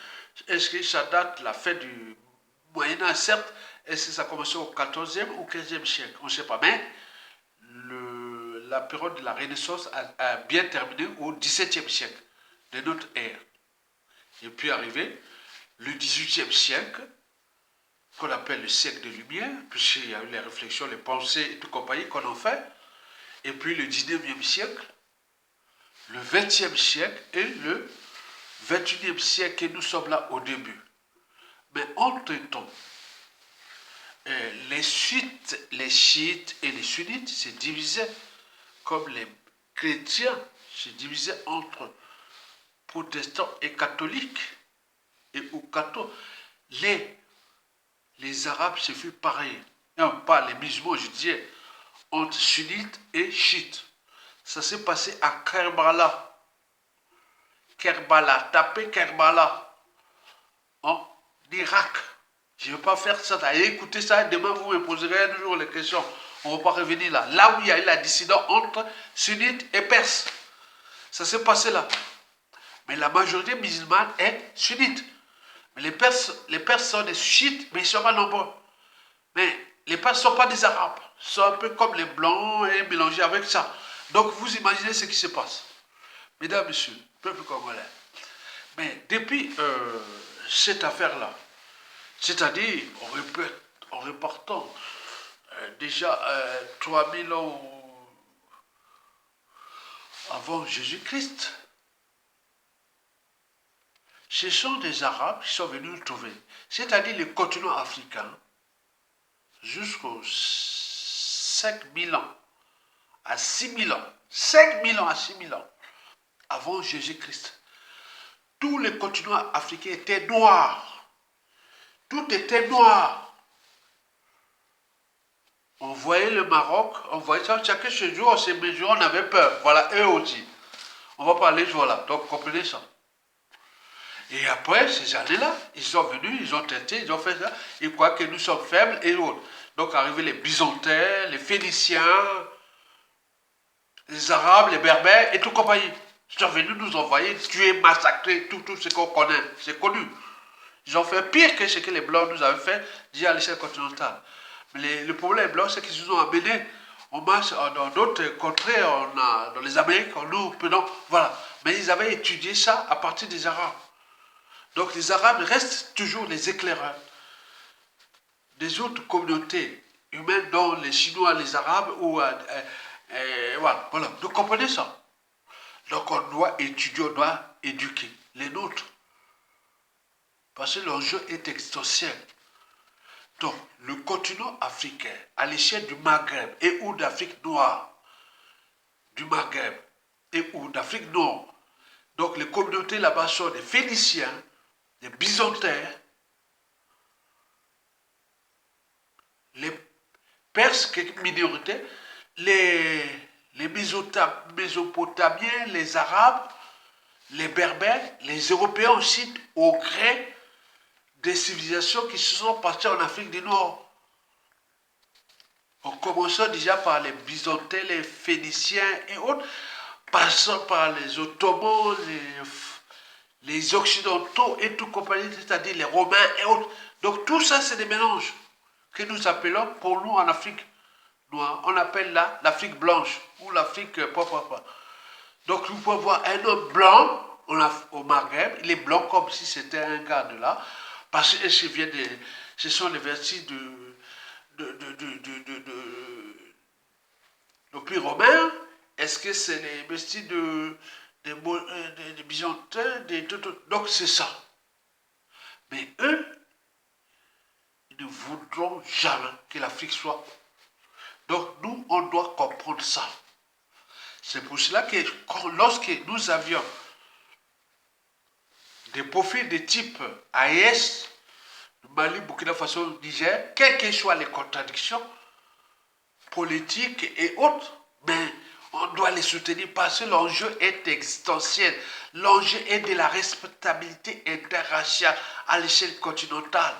S1: Est-ce que ça date de la fin du Moyen-Âge, certes? Est-ce que ça a commencé au 14e ou 15e siècle? On ne sait pas. Mais la période de la Renaissance a bien terminé au 17e siècle de notre ère. Et puis arrivé le 18e siècle, qu'on appelle le siècle des Lumières, puisqu'il y a eu les réflexions, les pensées et tout compagnie qu'on en fait. Et puis le 19e siècle, le 20e siècle et le 21e siècle, et nous sommes là au début. Mais entre-temps, les chiites et les sunnites se divisaient, comme les chrétiens se divisaient entre protestants et catholiques. Et au catholiques, les arabes, ce fut pareil. Non, pas les musulmans, je disais, entre sunnites et chiites. Ça s'est passé à Kerbala. Kerbala, tapez Kerbala en Irak. Je ne vais pas faire ça. Écoutez ça, demain vous me poserez un jour les questions. On ne va pas revenir là. Là où il y a eu la dissidence entre sunnites et perses. Ça s'est passé là. Mais la majorité musulmane est sunnite. Mais les Perses sont des chiites, mais ils ne sont pas nombreux. Mais les Perses ne sont pas des Arabes. Ils sont un peu comme les Blancs et mélangés avec ça. Donc vous imaginez ce qui se passe. Mesdames, Messieurs, peuple congolais. Mais depuis cette affaire-là, c'est-à-dire en repartant déjà 3000 ans avant Jésus-Christ, ce sont des Arabes qui sont venus nous trouver, c'est-à-dire le continent africain, jusqu'aux 5000 ans, à 6000 ans, 5000 ans à 6000 ans, avant Jésus-Christ. Tout le continent africain était noir. Tout était noir. On voyait le Maroc, on voyait ça, chacun ce jour, on se mesurait, on avait peur. Voilà, eux aussi. On va parler, voilà, donc comprenez ça. Et après, ces années-là, ils sont venus, ils ont tenté, ils ont fait ça, ils croient que nous sommes faibles et autres. Donc arrivent les Byzantins, les Phéniciens, les Arabes, les Berbères et tout compagnie. Ils sont venus nous envoyer, tuer, massacrer, tout ce qu'on connaît, c'est connu. Ils ont fait pire que ce que les Blancs nous avaient fait déjà à l'échelle continentale. Mais le problème blanc, c'est qu'ils nous ont amenés, on marche dans d'autres contrées, dans les Amériques, nous prenons, voilà. Mais ils avaient étudié ça à partir des Arabes. Donc les Arabes restent toujours les éclaireurs des autres communautés humaines, dont les Chinois, les Arabes, ou voilà. Vous comprenez ça? Donc on doit étudier, on doit éduquer les nôtres. Parce que l'enjeu est existentiel. Donc, le continent africain, à l'échelle du Maghreb et ou d'Afrique noire, du Maghreb et ou d'Afrique nord, donc les communautés là-bas sont des Phéniciens, des Byzantins, les Perses, quelques minorités, les Mésopotamiens, les Arabes, les Berbères, les Européens aussi, au gré des civilisations qui se sont parties en Afrique du Nord. En commençant déjà par les Byzantins, les Phéniciens et autres, passant par les Ottomans, les Occidentaux et tout compagnie, c'est-à-dire les Romains et autres. Donc tout ça, c'est des mélanges que nous appelons, pour nous en Afrique noire, on appelle là l'Afrique blanche ou l'Afrique papa. Donc nous pouvons voir un homme blanc au Maghreb, il est blanc comme si c'était un gars de là, parce que ce sont les vestiges l'Empire romain. Est-ce que c'est les vestiges des Byzantins, donc c'est ça. Mais eux, ils ne voudront jamais que l'Afrique soit. Donc nous, on doit comprendre ça. C'est pour cela que lorsque nous avions des profils de type AES, Mali, Burkina Faso, Niger, quelles que soient les contradictions politiques et autres, mais on doit les soutenir parce que l'enjeu est existentiel. L'enjeu est de la respectabilité interraciale à l'échelle continentale.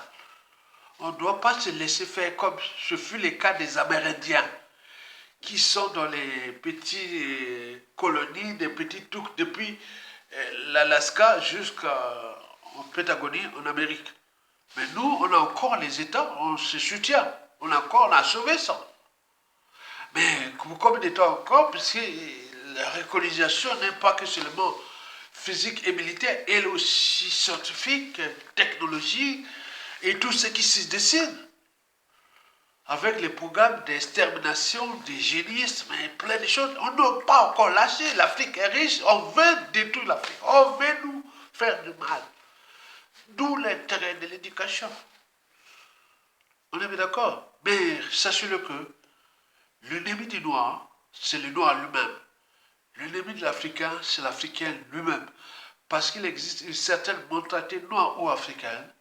S1: On ne doit pas se laisser faire comme ce fut le cas des Amérindiens qui sont dans les petites colonies, des petits trucs depuis l'Alaska jusqu'en Patagonie, en Amérique. Mais nous, on a encore les États, on se soutient. On a sauvé ça. Mais combien de temps encore, parce que la récolonisation n'est pas que seulement physique et militaire, elle aussi scientifique, technologique, et tout ce qui se dessine. Avec les programmes d'extermination, d'hygiénisme et plein de choses, on n'a pas encore lâché. L'Afrique est riche, on veut détruire l'Afrique, on veut nous faire du mal. D'où l'intérêt de l'éducation. On est bien d'accord. Mais sachez-le que l'ennemi du noir, c'est le noir lui-même. L'ennemi de l'Africain, c'est l'Africain lui-même. Parce qu'il existe une certaine mentalité noire ou africaine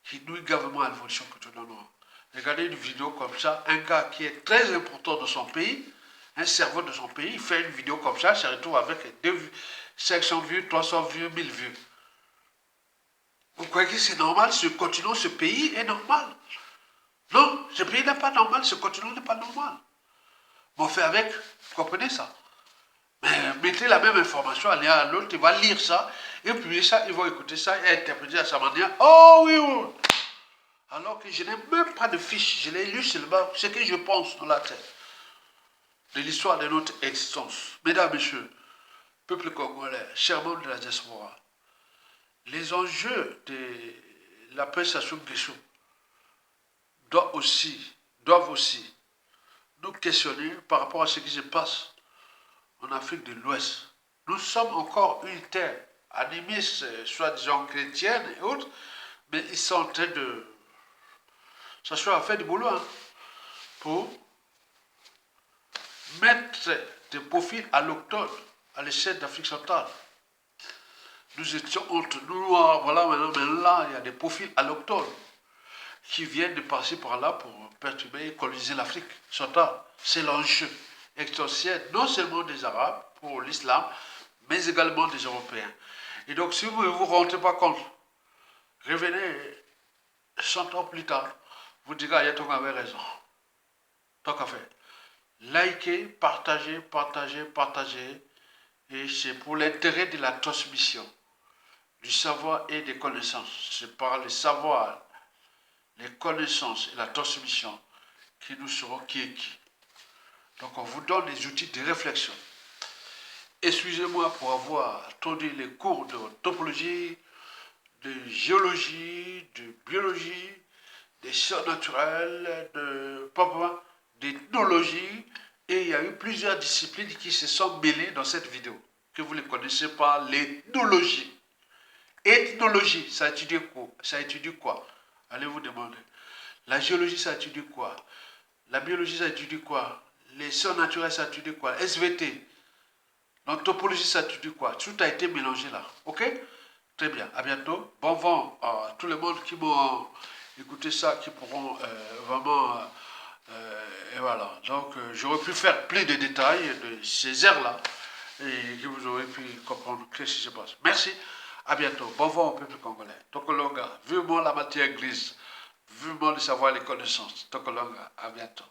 S1: qui nuit gravement à l'évolution culturelle noire. Regardez une vidéo comme ça, un gars qui est très important dans son pays, un cerveau de son pays, il fait une vidéo comme ça, se retrouve avec 500 vues, 300 vues, 1000 vues. Vous croyez que c'est normal, ce continent, ce pays est normal? Non, ce pays n'est pas normal, ce continent n'est pas normal. Mais on fait avec, vous comprenez ça? Mais mettez la même information à l'un à l'autre, il va lire ça, et puis ça, il va écouter ça et interpréter à sa manière. Oh oui, oui. Alors que je n'ai même pas de fiche, je l'ai lu seulement ce que je pense dans la tête de l'histoire de notre existence. Mesdames, Messieurs, peuple congolais, chers membres de la diaspora, les enjeux de la paix Sassou Nguesso doivent aussi nous questionner par rapport à ce qui se passe en Afrique de l'Ouest. Nous sommes encore une terre animiste, soi-disant chrétienne et autres, mais ils sont en train de chercher à faire du boulot pour mettre des profils allochtones à l'échelle d'Afrique centrale. Nous étions entre nous, voilà, maintenant là, il y a des profils allochtones qui viennent de passer par là pour perturber et coloniser l'Afrique centrale. C'est l'enjeu existentiel, non seulement des Arabes pour l'islam, mais également des Européens. Et donc, si vous ne vous rendez pas compte, revenez 100 ans plus tard, vous direz, Ayaton avait raison. Tant qu'à faire. Likez, partagez, partagez, partagez. Et c'est pour l'intérêt de la transmission du savoir et des connaissances. C'est par le savoir, les connaissances et la transmission que nous serons qui est qui. Donc on vous donne des outils de réflexion. Excusez-moi pour avoir tourné les cours de topologie, de géologie, de biologie, des sciences naturelles, d'ethnologie, et il y a eu plusieurs disciplines qui se sont mêlées dans cette vidéo, que vous ne connaissez pas, l'ethnologie. Ethnologie, ça étudie quoi? Ça étudie quoi? Allez vous demander. La géologie, ça étudie quoi? La biologie, ça étudie quoi? Les sciences naturelles, ça étudie quoi? SVT. L'anthropologie, ça étudie quoi? Tout a été mélangé là. Ok? Très bien. À bientôt. Bon vent à tout le monde qui m'ont écouter ça, qui pourront vraiment... et voilà. Donc, j'aurais pu faire plus de détails de ces airs-là et que vous aurez pu comprendre ce qui se passe. Merci. À bientôt. Bon vent au peuple congolais. Tokolonga. Vivement la matière grise. Vivement le savoir et les connaissances. Tokolonga. À bientôt.